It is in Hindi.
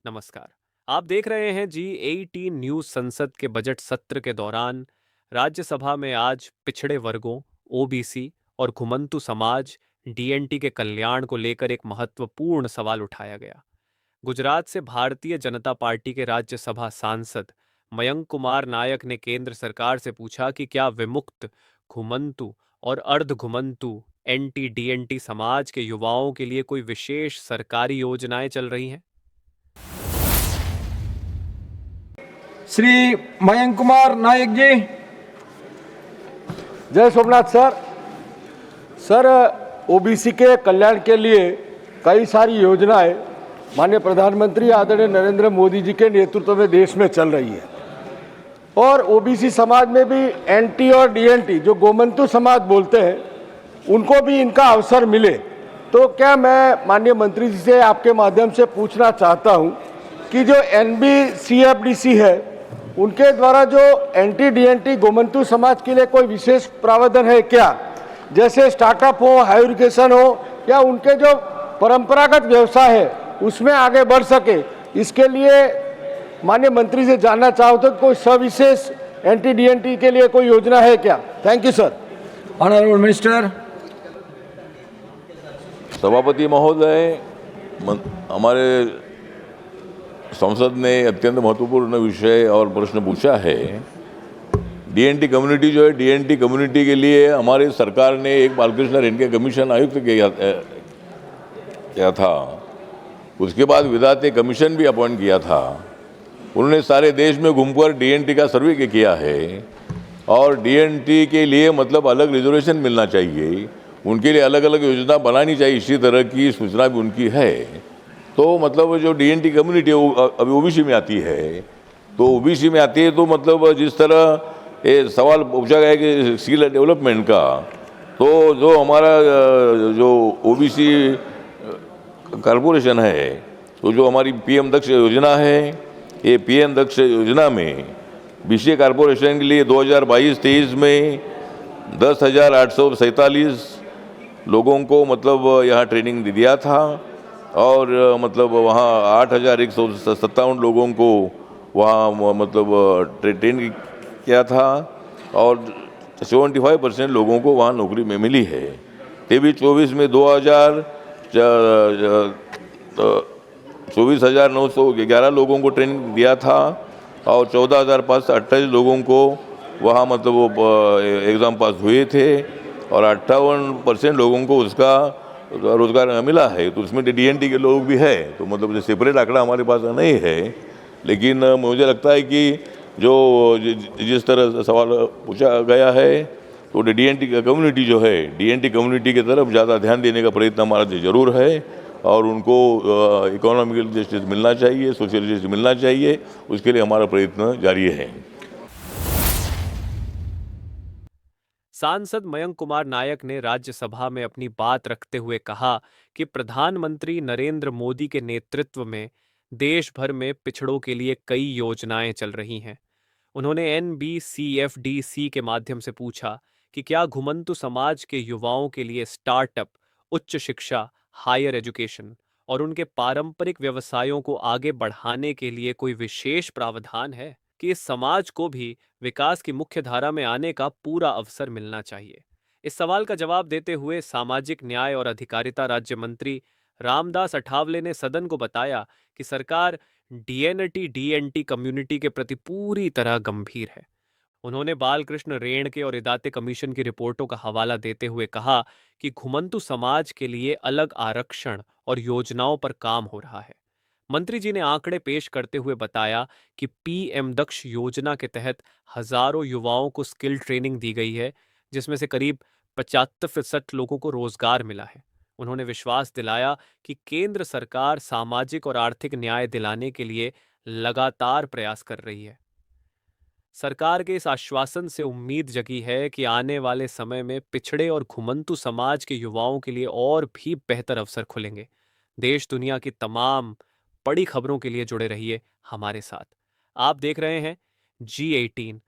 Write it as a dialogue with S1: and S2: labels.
S1: नमस्कार। आप देख रहे हैं G18 न्यूज संसद के बजट सत्र के दौरान राज्यसभा में आज पिछड़े वर्गों, ओबीसी और घुमंतु समाज डीएनटी के कल्याण को लेकर एक महत्वपूर्ण सवाल उठाया गया। गुजरात से भारतीय जनता पार्टी के राज्यसभा सांसद मयंक कुमार नायक ने केंद्र सरकार से पूछा कि क्या विमुक्त, घुमंतु और अर्ध घुमंतु एनटी डीएनटी समाज के युवाओं के लिए कोई विशेष सरकारी योजनाएं चल रही हैं।
S2: श्री मयंक कुमार नायक जी।
S3: जय सोमनाथ सर, ओबीसी के कल्याण के लिए कई सारी योजनाएं माननीय प्रधानमंत्री आदरणीय नरेंद्र मोदी जी के नेतृत्व में देश में चल रही है और ओबीसी समाज में भी एनटी और डीएनटी जो गोमंतु समाज बोलते हैं उनको भी इनका अवसर मिले। तो क्या मैं माननीय मंत्री जी से आपके माध्यम से पूछना चाहता हूं कि जो NBCFDC है उनके द्वारा जो एनटी डीएनटी गोमंतु समाज के लिए कोई विशेष प्रावधान है क्या, जैसे स्टार्टअप हो, हायर एजुकेशन हो या उनके जो परंपरागत व्यवसाय है उसमें आगे बढ़ सके, इसके लिए माननीय मंत्री से जानना चाहो तो कोई सविशेष एनटी डीएनटी के लिए कोई योजना है क्या? Thank you sir.
S2: Honourable minister.
S4: सभापति महोदय, हमारे संसद ने अत्यंत महत्वपूर्ण विषय और प्रश्न पूछा है। डीएनटी कम्युनिटी जो है, डीएनटी कम्युनिटी के लिए हमारी सरकार ने एक बालकृष्ण रेणके कमीशन आयुक्त किया था। उसके बाद विधाते कमीशन भी अपॉइंट किया था। उन्होंने सारे देश में घूमकर डीएनटी का सर्वे किया है और डीएनटी के लिए मतलब अलग रिजर्वेशन मिलना चाहिए, उनके लिए अलग अलग योजना बनानी चाहिए, इसी तरह की सूचना भी उनकी है। तो मतलब जो डीएनटी कम्युनिटी अभी ओबीसी में आती है, तो ओबीसी में आती है तो मतलब जिस तरह ये सवाल पूछा गया कि स्किल डेवलपमेंट का, तो जो हमारा जो ओबीसी कॉरपोरेशन है, तो जो हमारी पीएम दक्ष योजना है, ये पीएम दक्ष योजना में बीसीए कॉरपोरेशन के लिए 2022-23 में 10,847 लोगों को मतलब यहाँ ट्रेनिंग दिया था और मतलब वहाँ 8,157 लोगों को वहाँ मतलब ट्रेन किया था और 75% लोगों को वहाँ नौकरी में मिली है। 23-24 में 24,911 लोगों को ट्रेनिंग दिया था और 14,528 लोगों को वहाँ मतलब वो एग्ज़ाम पास हुए थे और 58% लोगों को उसका रोजगार मिला है। तो उसमें डीएनटी के लोग भी है, तो मतलब सेपरेट आंकड़ा हमारे पास नहीं है, लेकिन मुझे लगता है कि जो जिस तरह सवाल पूछा गया है तो डीएनटी कम्युनिटी जो है, डीएनटी कम्युनिटी की तरफ ज़्यादा ध्यान देने का प्रयत्न हमारा ज़रूर है और उनको इकोनॉमिकल जस्टिस मिलना चाहिए, सोशल जस्टिस मिलना चाहिए, उसके लिए हमारा प्रयत्न जारी है।
S1: सांसद मयंक कुमार नायक ने राज्यसभा में अपनी बात रखते हुए कहा कि प्रधानमंत्री नरेंद्र मोदी के नेतृत्व में देश भर में पिछड़ों के लिए कई योजनाएं चल रही हैं। उन्होंने NBCFDC के माध्यम से पूछा कि क्या घुमंतु समाज के युवाओं के लिए स्टार्टअप, उच्च शिक्षा, हायर एजुकेशन और उनके पारंपरिक व्यवसायों को आगे बढ़ाने के लिए कोई विशेष प्रावधान है कि इस समाज को भी विकास की मुख्य धारा में आने का पूरा अवसर मिलना चाहिए। इस सवाल का जवाब देते हुए सामाजिक न्याय और अधिकारिता राज्य मंत्री रामदास अठावले ने सदन को बताया कि सरकार डीएनटी कम्युनिटी के प्रति पूरी तरह गंभीर है। उन्होंने बालकृष्ण रेणके और इदाते कमीशन की रिपोर्टों का हवाला देते हुए कहा कि घुमंतु समाज के लिए अलग आरक्षण और योजनाओं पर काम हो रहा है। मंत्री जी ने आंकड़े पेश करते हुए बताया कि पीएम दक्ष योजना के तहत हजारों युवाओं को स्किल ट्रेनिंग दी गई है, जिसमें से करीब 75% लोगों को रोजगार मिला है। उन्होंने विश्वास दिलाया कि केंद्र सरकार सामाजिक और आर्थिक न्याय दिलाने के लिए लगातार प्रयास कर रही है। सरकार के इस आश्वासन से उम्मीद जगी है कि आने वाले समय में पिछड़े और घुमंतु समाज के युवाओं के लिए और भी बेहतर अवसर खुलेंगे। देश दुनिया की तमाम बड़ी खबरों के लिए जुड़े रहिए हमारे साथ। आप देख रहे हैं G18